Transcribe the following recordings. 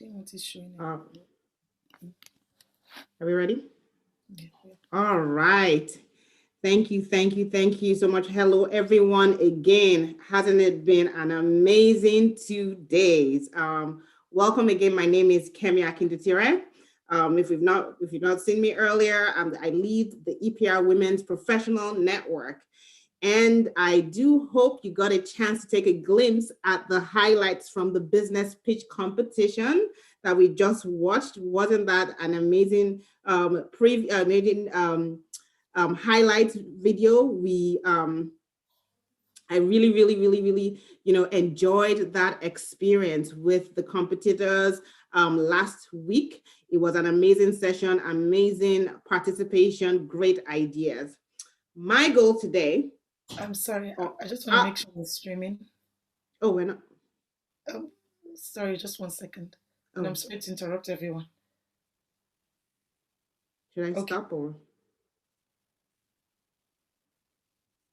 think what is showing. Are we ready? Yeah. All right. Thank you so much. Hello, everyone. Again, hasn't it been an amazing 2 days? Welcome again. My name is Kemi Akindutire. If you've not seen me earlier, I lead the EPR Women's Professional Network. And I do hope you got a chance to take a glimpse at the highlights from the business pitch competition that we just watched. Wasn't that an amazing highlight video? I really, enjoyed that experience with the competitors last week. It was an amazing session, amazing participation, great ideas. My goal today. I'm sorry. Oh, I just want to make sure we're streaming. we're not. Oh, sorry, just 1 second. And Oh, I'm sorry to interrupt everyone. should I Okay. stop or?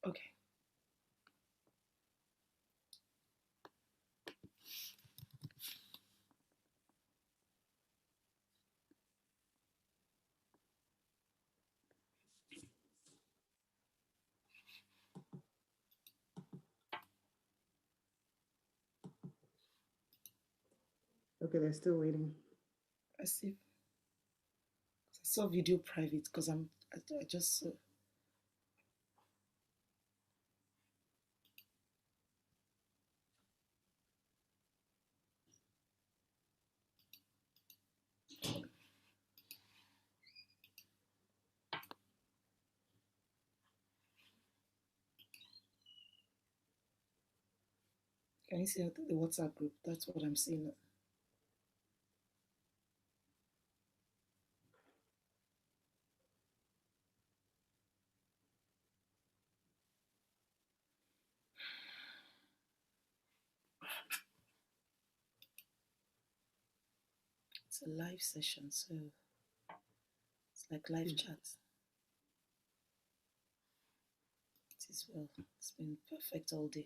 Okay. Okay, they're still waiting. I see. I saw video private because I just. Can you see the WhatsApp group? That's what I'm seeing. It's a live session, so it's like live chat. It is well. It's been perfect all day.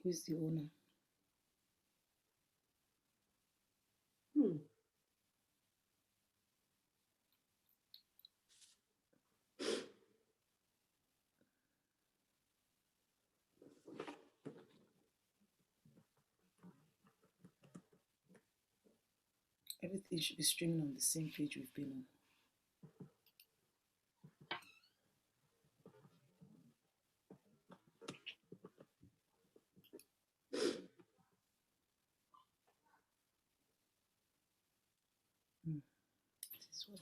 Who's the owner? Everything should be streaming on the same page we've been on. This one.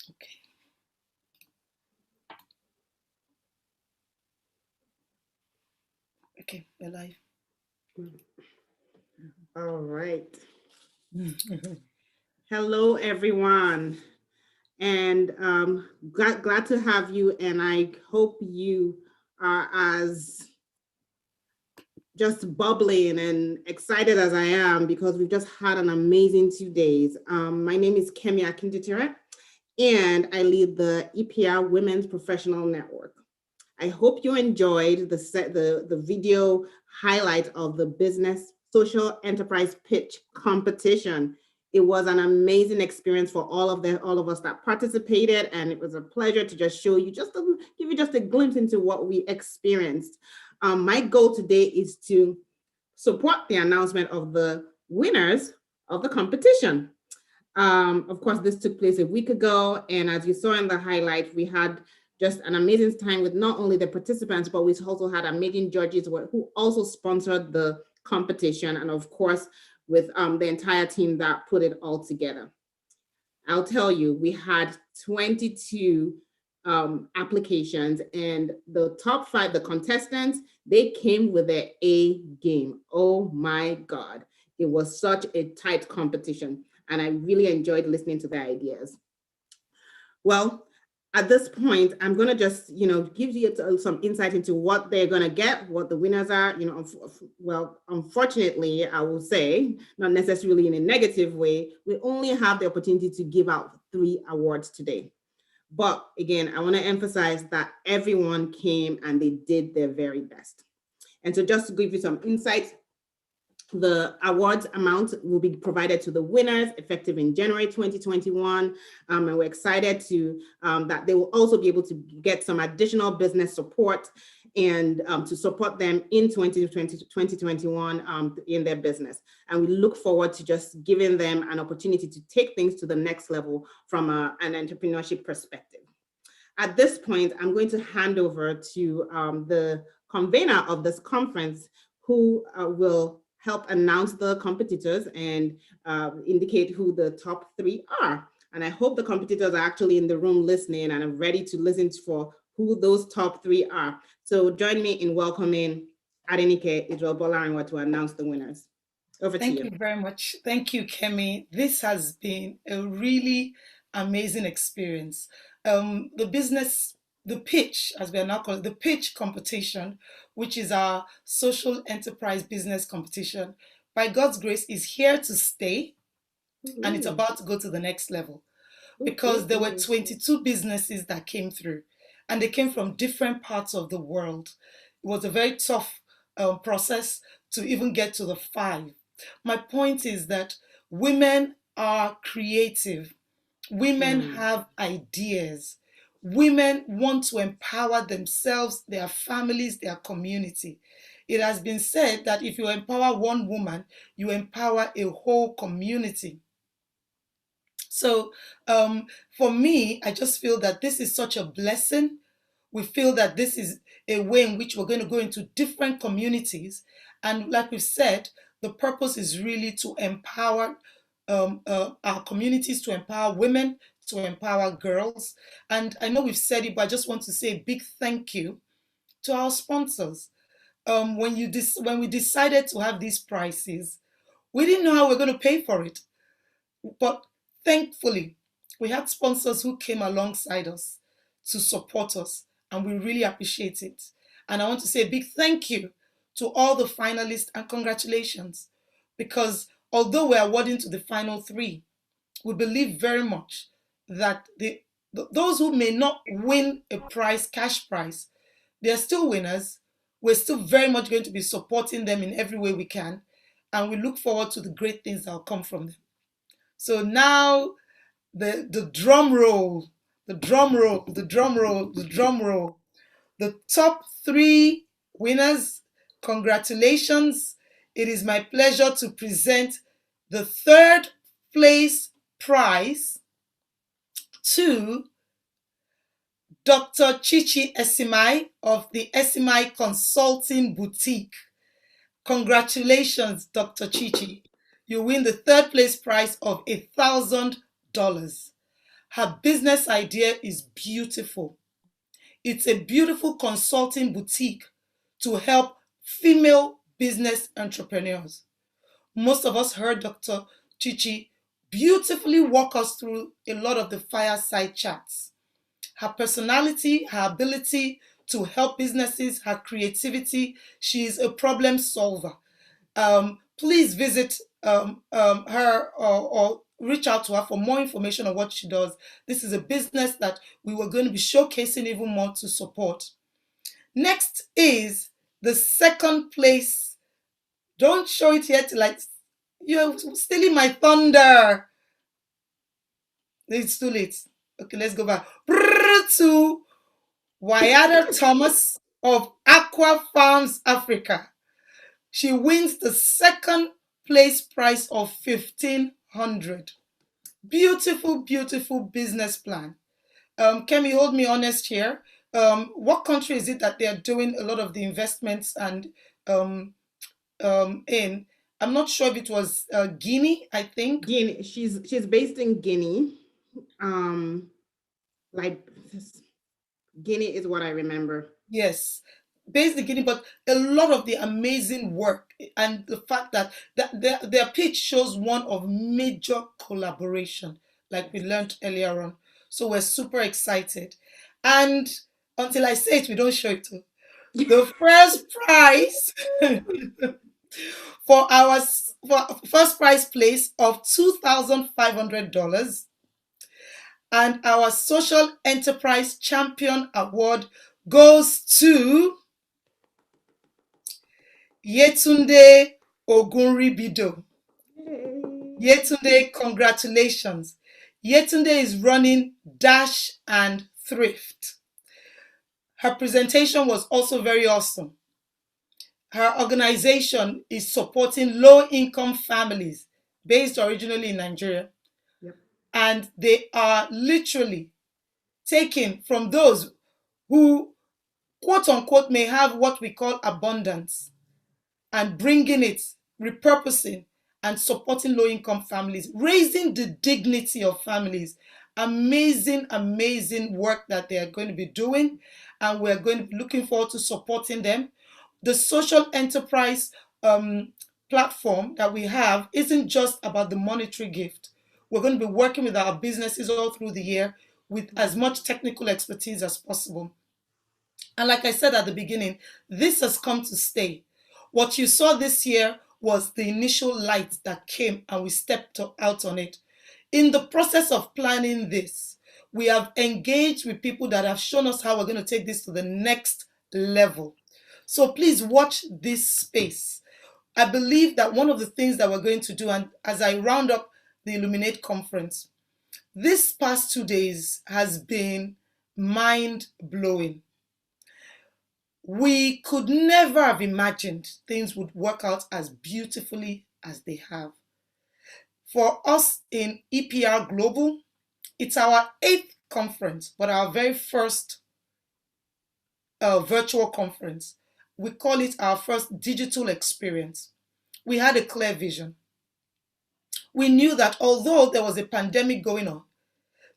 Okay. Okay, we're live. All right. Hello, everyone. And glad to have you. And I hope you are as just bubbling and excited as I am because we've just had an amazing 2 days. My name is Kemi Akindutire, and I lead the EPR Women's Professional Network. I hope you enjoyed the video highlight of the business social enterprise pitch competition. It was an amazing experience for all of us that participated, and it was a pleasure to just show you give you just a glimpse into what we experienced. My goal today is to support the announcement of the winners of the competition. Of course, this took place a week ago, and as you saw in the highlight, we had just an amazing time with not only the participants, but we also had amazing judges who also sponsored the competition, and of course, with the entire team that put it all together. I'll tell you, we had 22 applications, and the top five, the contestants, they came with their A game. Oh my God. It was such a tight competition, and I really enjoyed listening to their ideas. Well, at this point, I'm going to just, give you some insight into what they're going to get, what the winners are. Well, unfortunately, I will say, not necessarily in a negative way, we only have the opportunity to give out 3 awards today. But again, I want to emphasize that everyone came and they did their very best. And so just to give you some insight, the awards amount will be provided to the winners effective in January 2021. And we're excited that they will also be able to get some additional business support and to support them in 2021 in their business. And we look forward to just giving them an opportunity to take things to the next level from an entrepreneurship perspective. At this point, I'm going to hand over to the convener of this conference, who will help announce the competitors and indicate who the top 3 are. And I hope the competitors are actually in the room listening and are ready to listen for who those top 3 are. So join me in welcoming Adenike Ijol-Bolarinwa to announce the winners. Over to you. Thank you very much. Thank you, Kemi. This has been a really amazing experience. The pitch, as we are now calling the pitch competition, which is our social enterprise business competition, by God's grace, is here to stay, and it's about to go to the next level, because there were 22 businesses that came through, and they came from different parts of the world. It was a very tough process to even get to the 5. My point is that women are creative. Women have ideas. Women want to empower themselves, their families, their community. It has been said that if you empower one woman, you empower a whole community. So for me, I just feel that this is such a blessing. We feel that this is a way in which we're going to go into different communities. And like we've said, the purpose is really to empower our communities, to empower women, to empower girls. And I know we've said it, but I just want to say a big thank you to our sponsors. When we decided to have these prices, we didn't know how we're going to pay for it. But thankfully, we had sponsors who came alongside us to support us, and we really appreciate it. And I want to say a big thank you to all the finalists and congratulations, because although we're awarding to the final 3, we believe very much that those who may not win a prize, cash prize, they're still winners. We're still very much going to be supporting them in every way we can, and we look forward to the great things that will come from them. So now the drum roll, the drum roll, the drum roll, the drum roll. The top 3 winners, congratulations. It is my pleasure to present the 3rd place prize to Dr. Chichi Esimai of the Esimai Consulting Boutique. Congratulations, Dr. Chichi. You win the 3rd place prize of $1,000. Her business idea is beautiful. It's a beautiful consulting boutique to help female business entrepreneurs. Most of us heard Dr. Chichi beautifully walk us through a lot of the fireside chats. Her personality, her ability to help businesses, her creativity, she is a problem solver. Please visit her or reach out to her for more information on what she does. This is a business that we were going to be showcasing even more to support. Next is the 2nd place. Don't show it yet, like you're stealing my thunder. It's too late. Okay, let's go back to Wayada Thomas of Aqua Farms Africa. She wins the 2nd place prize of $1,500. Beautiful, beautiful business plan. Kemi, hold me honest here. What country is it that they are doing a lot of the investments and in? I'm not sure if it was Guinea, I think. Guinea. She's based in Guinea. Like Guinea is what I remember. Yes, based in Guinea, but a lot of the amazing work and the fact that, their pitch shows one of major collaboration, like we learned earlier on. So we're super excited. And until I say it, we don't show it too. The first prize for our for first prize place of $2,500 and our social enterprise champion award goes to Yetunde Ogunribido. Yetunde, congratulations. Yetunde is running Dash and Thrift. Her presentation was also very awesome. Her organization is supporting low-income families based originally in Nigeria. Yep. And they are literally taking from those who, quote unquote, may have what we call abundance and bringing it, repurposing, and supporting low income families, raising the dignity of families. Amazing, amazing work that they are going to be doing, and we're going to be looking forward to supporting them. The social enterprise platform that we have isn't just about the monetary gift. We're going to be working with our businesses all through the year with as much technical expertise as possible. And like I said at the beginning, this has come to stay. What you saw this year was the initial light that came and we stepped out on it. In the process of planning this, we have engaged with people that have shown us how we're going to take this to the next level. So please watch this space. I believe that one of the things that we're going to do, and as I round up the Illuminate conference, this past 2 days has been mind-blowing. We could never have imagined things would work out as beautifully as they have. For us in EPR Global, it's our 8th conference, but our very first virtual conference. We call it our first digital experience. We had a clear vision. We knew that although there was a pandemic going on,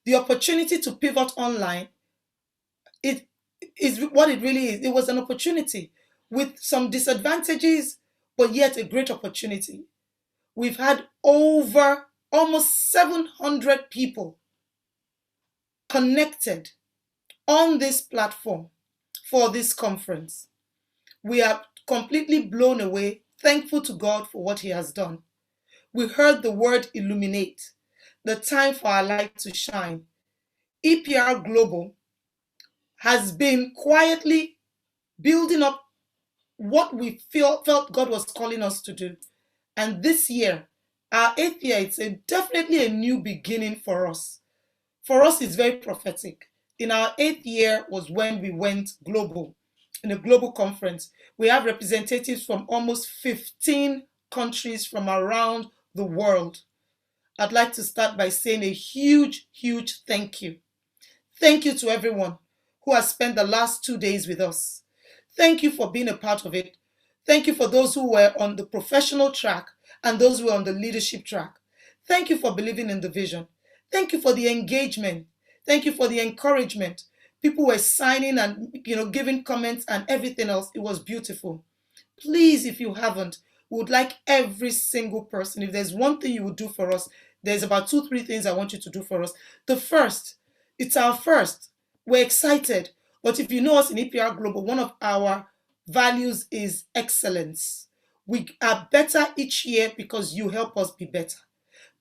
the opportunity to pivot online, it is what it really is. It was an opportunity with some disadvantages, but yet a great opportunity. We've had over almost 700 people connected on this platform for this conference. We are completely blown away, thankful to God for what He has done. We heard the word illuminate, the time for our light to shine. EPR Global has been quietly building up what we felt God was calling us to do. And this year, our 8th year, it's definitely a new beginning for us. For us, it's very prophetic. In our 8th year was when we went global, in a global conference. We have representatives from almost 15 countries from around the world. I'd like to start by saying a huge, huge thank you. Thank you to everyone who has spent the last 2 days with us. Thank you for being a part of it. Thank you for those who were on the professional track and those who were on the leadership track. Thank you for believing in the vision. Thank you for the engagement. Thank you for the encouragement. People were signing and giving comments and everything else. It was beautiful. Please, if you haven't, we would like every single person, if there's one thing you would do for us, there's about 2-3 things I want you to do for us. The first, it's our first. We're excited. But if you know us in EPR Global, one of our values is excellence. We are better each year because you help us be better.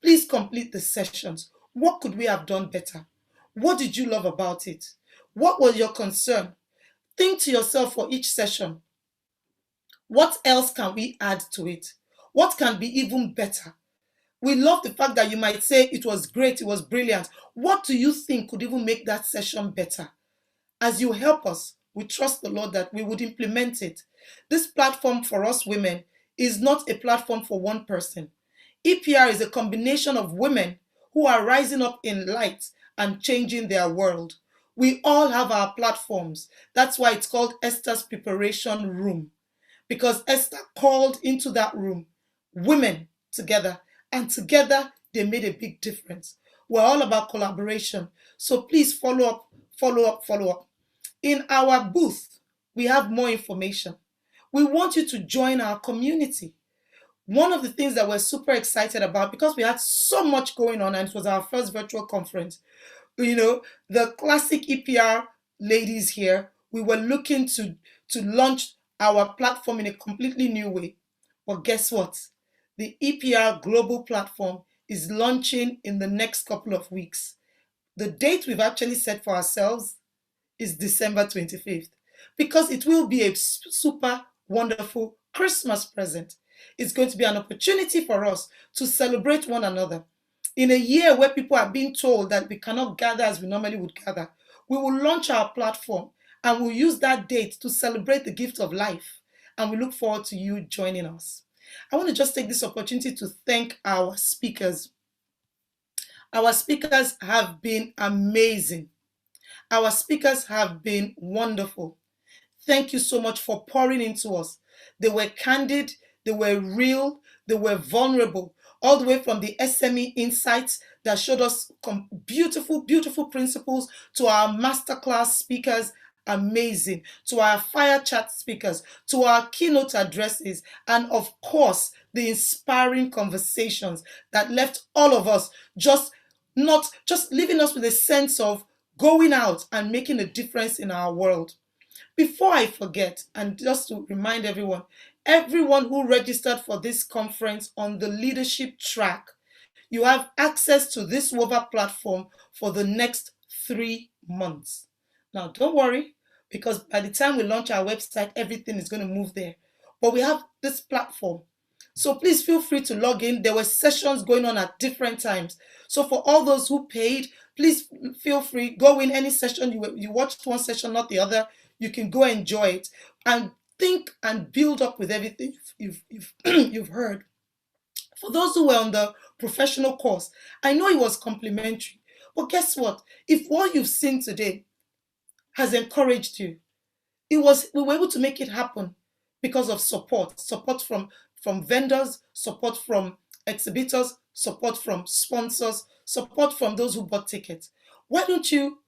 Please complete the sessions. What could we have done better? What did you love about it? What was your concern? Think to yourself for each session. What else can we add to it? What can be even better? We love the fact that you might say it was great, it was brilliant. What do you think could even make that session better? As you help us, we trust the Lord that we would implement it. This platform for us women is not a platform for one person. EPR is a combination of women who are rising up in light and changing their world. We all have our platforms. That's why it's called Esther's Preparation Room, because Esther called into that room women together, and together they made a big difference. We're all about collaboration. So please follow up, follow up, follow up. In our booth, we have more information. We want you to join our community. One of the things that we're super excited about, because we had so much going on and it was our first virtual conference, the classic EPR ladies here, we were looking to launch our platform in a completely new way. But guess what? The EPR global platform is launching in the next couple of weeks. The date we've actually set for ourselves is December 25th, because it will be a super wonderful Christmas present. It's going to be an opportunity for us to celebrate one another. In a year where people are being told that we cannot gather as we normally would gather, we will launch our platform and we'll use that date to celebrate the gift of life. And we look forward to you joining us. I want to just take this opportunity to thank our speakers. Our speakers have been amazing. Our speakers have been wonderful. Thank you so much for pouring into us. They were candid, they were real, they were vulnerable, all the way from the SME insights that showed us beautiful, beautiful principles, to our masterclass speakers, amazing, to our fire chat speakers, to our keynote addresses, and of course, the inspiring conversations that left all of us not just leaving us with a sense of going out and making a difference in our world. Before I forget, and just to remind everyone who registered for this conference on the leadership track, you have access to this WOVA platform for the next 3 months. Now, don't worry, because by the time we launch our website, everything is going to move there. But we have this platform. So please feel free to log in. There were sessions going on at different times. So for all those who paid, please feel free, go in any session. You watched one session, not the other. You can go enjoy it and think and build up with everything you've heard. For those who were on the professional course, I know it was complimentary, but guess what? If what you've seen today has encouraged you, we were able to make it happen because of support from vendors, support from exhibitors, support from sponsors, support from those who bought tickets. Why don't you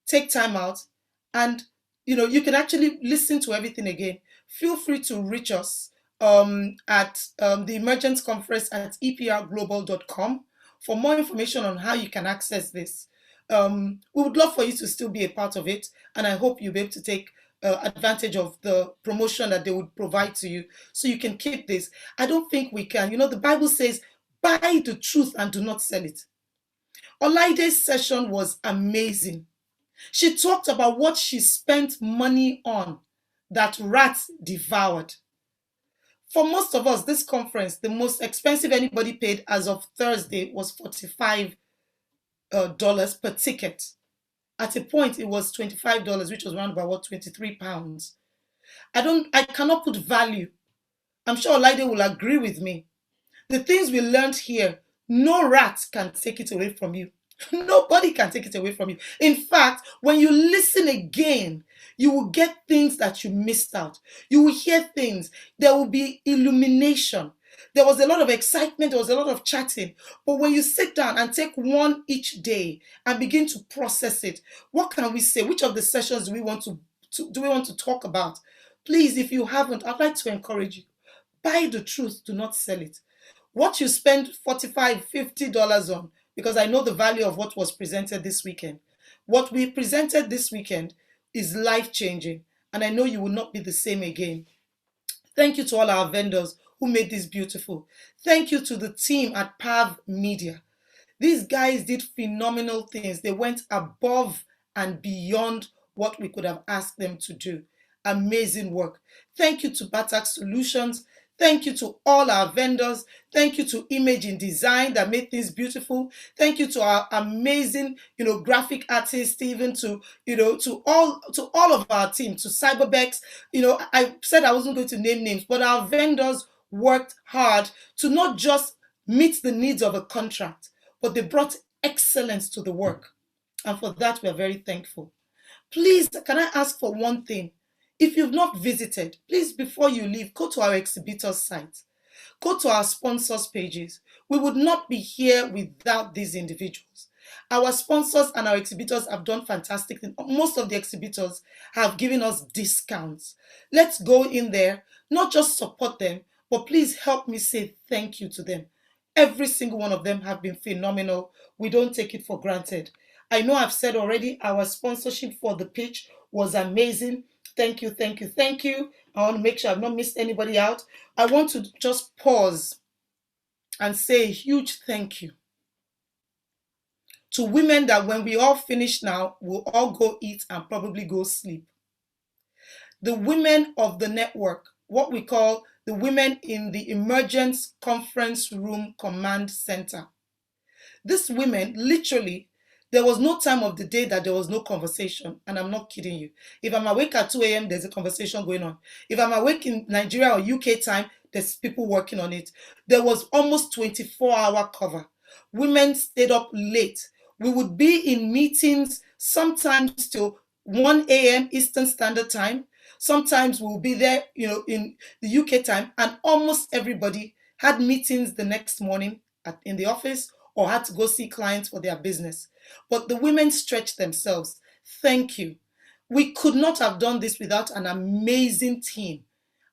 take time out and you can actually listen to everything again. Feel free to reach us at the Emergence Conference at eprglobal.com for more information on how you can access this. We would love for you to still be a part of it, and I hope you'll be able to take advantage of the promotion that they would provide to you so you can keep this. I don't think we can. The Bible says, buy the truth and do not sell it. Olaide's session was amazing. She talked about what she spent money on that rats devoured. For most of us, this conference, the most expensive anybody paid as of Thursday was $45 per ticket. At a point, it was $25, which was around about 23 pounds. I cannot put value. I'm sure Olaide will agree with me. The things we learned here, no rat can take it away from you. Nobody can take it away from you. In fact, when you listen again, you will get things that you missed out. You will hear things. There will be illumination. There was a lot of excitement. There was a lot of chatting. But when you sit down and take one each day and begin to process it, what can we say? Which of the sessions do we want to talk about? Please, if you haven't, I'd like to encourage you. Buy the truth. Do not sell it. What you spend $45, $50 on, because I know the value of what was presented this weekend. What we presented this weekend is life-changing, and I know you will not be the same again. Thank you to all our vendors who made this beautiful. Thank you to the team at PAV Media. These guys did phenomenal things. They went above and beyond what we could have asked them to do. Amazing work. Thank you to Batak Solutions. Thank you to all our vendors. Thank you to Image in Design that made things beautiful. Thank you to our amazing, graphic artists, even to all of our team, to Cyberbex. I said I wasn't going to name names, but our vendors worked hard to not just meet the needs of a contract, but they brought excellence to the work. And for that, we are very thankful. Please, can I ask for one thing? If you've not visited, please, before you leave, go to our exhibitors site. Go to our sponsors pages. We would not be here without these individuals. Our sponsors and our exhibitors have done fantastic things. Most of the exhibitors have given us discounts. Let's go in there, not just support them, but please help me say thank you to them. Every single one of them have been phenomenal. We don't take it for granted. I know I've said already, our sponsorship for the pitch was amazing. Thank you, thank you, thank you. I want to make sure I've not missed anybody out. I want to just pause and say a huge thank you to women that when we all finish now, we'll all go eat and probably go sleep. The women of the network, what we call the women in the Emergence Conference Room Command Center. These women, literally, there was no time of the day that there was no conversation. And I'm not kidding you. If I'm awake at 2 a.m., there's a conversation going on. If I'm awake in Nigeria or UK time, there's people working on it. There was almost 24-hour cover. Women stayed up late. We would be in meetings sometimes till 1 a.m. Eastern Standard Time. Sometimes we'll be there, in the UK time, and almost everybody had meetings the next morning in the office or had to go see clients for their business. But the women stretched themselves. Thank you. We could not have done this without an amazing team.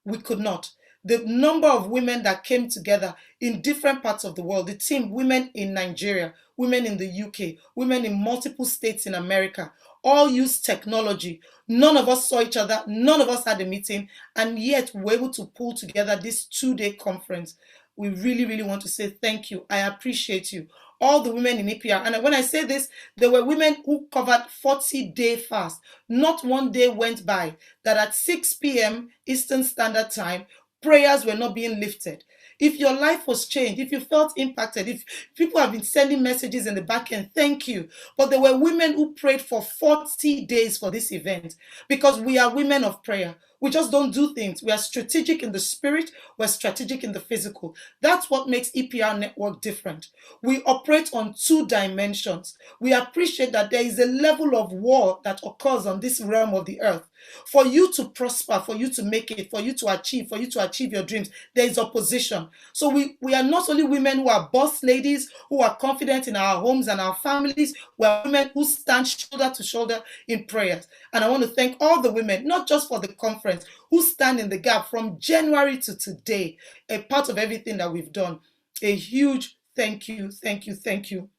We could not. The number of women that came together in different parts of the world, the team, women in Nigeria, women in the UK, women in multiple states in America, all used technology. None of us saw each other. None of us had a meeting. And yet we were able to pull together this 2-day conference. We really, really want to say thank you. I appreciate you. All the women in EPR. And when I say this, there were women who covered 40-day fast. Not one day went by that at 6 p.m. Eastern Standard Time, prayers were not being lifted. If your life was changed, if you felt impacted, if people have been sending messages in the back end, thank you. But there were women who prayed for 40 days for this event because we are women of prayer. We just don't do things. We are strategic in the spirit. We're strategic in the physical. That's what makes EPR Network different. We operate on 2 dimensions. We appreciate that there is a level of war that occurs on this realm of the earth. For you to prosper, for you to make it, for you to achieve your dreams, there is opposition. So we are not only women who are boss ladies, who are confident in our homes and our families, we are women who stand shoulder to shoulder in prayers. And I want to thank all the women, not just for the conference, who stand in the gap from January to today, a part of everything that we've done. A huge thank you, thank you, thank you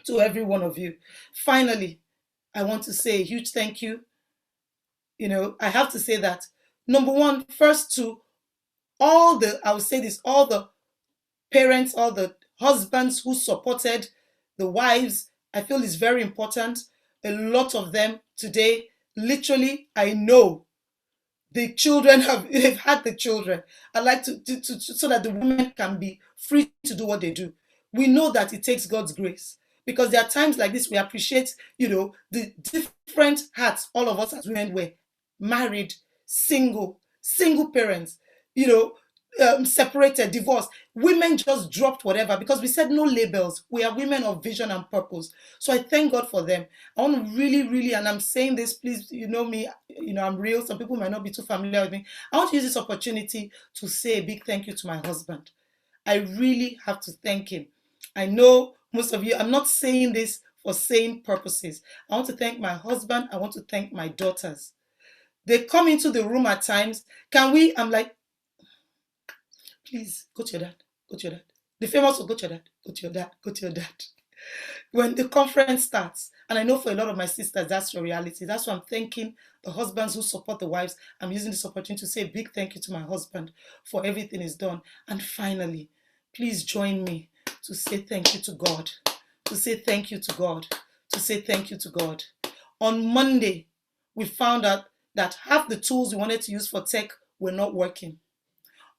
to every one of you. Finally, I want to say a huge thank you. I have to say that, number one, first to all the parents, all the husbands who supported the wives. I feel it's very important. A lot of them today, literally, I know the children they've had the children. I'd like to so that the women can be free to do what they do. We know that it takes God's grace. Because there are times like this, we appreciate, the different hats all of us as women wear. Married, single parents, separated, divorced. Women just dropped whatever because we said no labels. We are women of vision and purpose. So I thank God for them. I want to really, really, and I'm saying this, please, you know me, I'm real. Some people might not be too familiar with me. I want to use this opportunity to say a big thank you to my husband. I really have to thank him. I know most of you, I'm not saying this for same purposes. I want to thank my husband. I want to thank my daughters. They come into the room at times. I'm like, please, go to your dad, go to your dad. The famous will go to your dad, go to your dad, go to your dad. When the conference starts, and I know for a lot of my sisters, that's your reality. That's why I'm thanking the husbands who support the wives. I'm using this opportunity to say a big thank you to my husband for everything he's done. And finally, please join me to say thank you to God, to say thank you to God, to say thank you to God. On Monday, we found out that half the tools we wanted to use for tech were not working.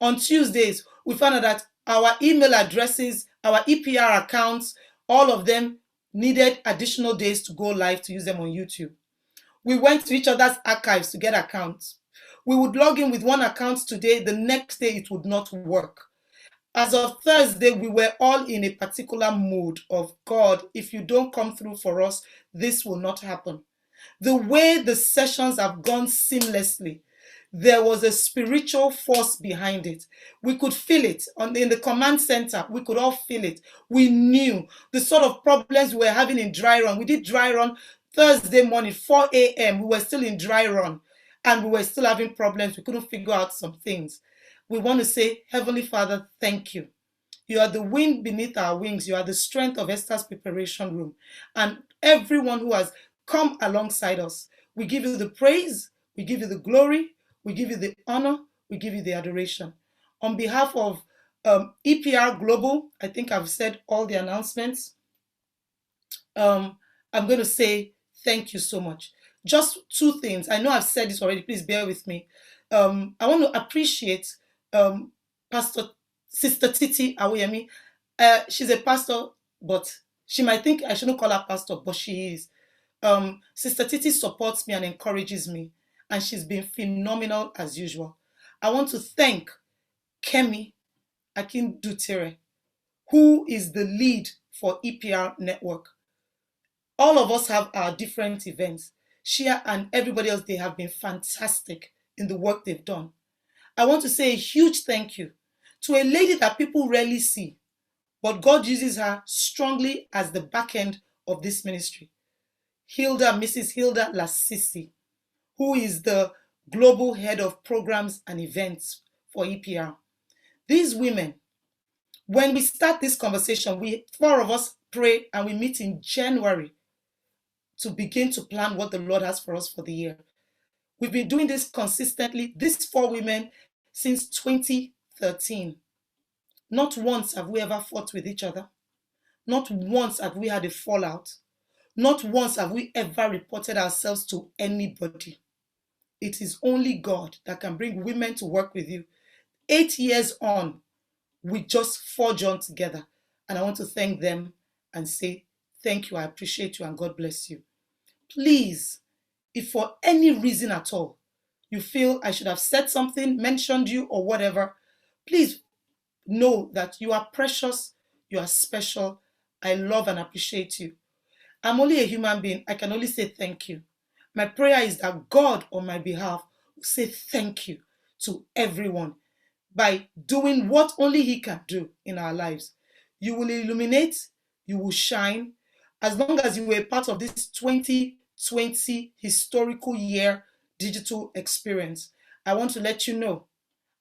On Tuesdays, we found out that our email addresses, our EPR accounts, all of them needed additional days to go live to use them on YouTube. We went to each other's archives to get accounts. We would log in with one account today, the next day it would not work. As of Thursday, we were all in a particular mood of, God, if you don't come through for us, this will not happen. The way the sessions have gone seamlessly, there was a spiritual force behind it. We could feel it in the command center. We could all feel it. We knew the sort of problems we were having in dry run. We did dry run Thursday morning, 4 a.m. We were still in dry run and we were still having problems. We couldn't figure out some things. We want to say, Heavenly Father, thank you. You are the wind beneath our wings. You are the strength of Esther's preparation room. And everyone who has come alongside us, we give you the praise, we give you the glory, we give you the honor, we give you the adoration. On behalf of EPR Global, I think I've said all the announcements. I'm going to say thank you so much. Just two things. I know I've said this already. Please bear with me. I want to appreciate Pastor Sister Titi Awoyemi. She's a pastor, but she might think I shouldn't call her pastor, but she is. Sister Titi supports me and encourages me, and she's been phenomenal as usual. I want to thank Kemi Akindutere, who is the lead for EPR Network. All of us have our different events. She and everybody else, they have been fantastic in the work they've done. I want to say a huge thank you to a lady that people rarely see, but God uses her strongly as the back end of this ministry. Mrs. Hilda Lassisi, who is the global head of programs and events for EPR. These women, when we start this conversation, four of us pray and we meet in January to begin to plan what the Lord has for us for the year. We've been doing this consistently, these four women, since 2013. Not once have we ever fought with each other. Not once have we had a fallout. Not once have we ever reported ourselves to anybody. It is only God that can bring women to work with you. 8 years on, we just forge on together. And I want to thank them and say, thank you, I appreciate you, and God bless you. Please, if for any reason at all, you feel I should have said something, mentioned you, or whatever, please know that you are precious, you are special. I love and appreciate you. I'm only a human being. I can only say thank you. My prayer is that God, on my behalf, will say thank you to everyone by doing what only He can do in our lives. You will illuminate, you will shine. As long as you were part of this 2020 historical year digital experience, I want to let you know,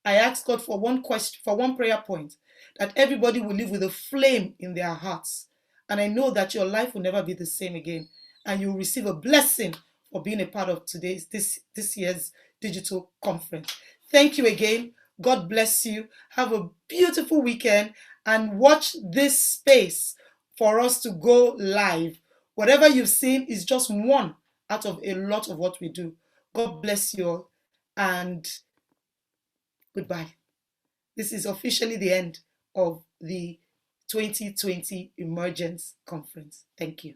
I ask God for one question, for one prayer point, that everybody will live with a flame in their hearts. And I know that your life will never be the same again. And you will receive a blessing for being a part of this year's digital conference. Thank you again. God bless you. Have a beautiful weekend and watch this space for us to go live. Whatever you've seen is just one out of a lot of what we do. God bless you all and goodbye. This is officially the end of the 2020 Emergence Conference. Thank you.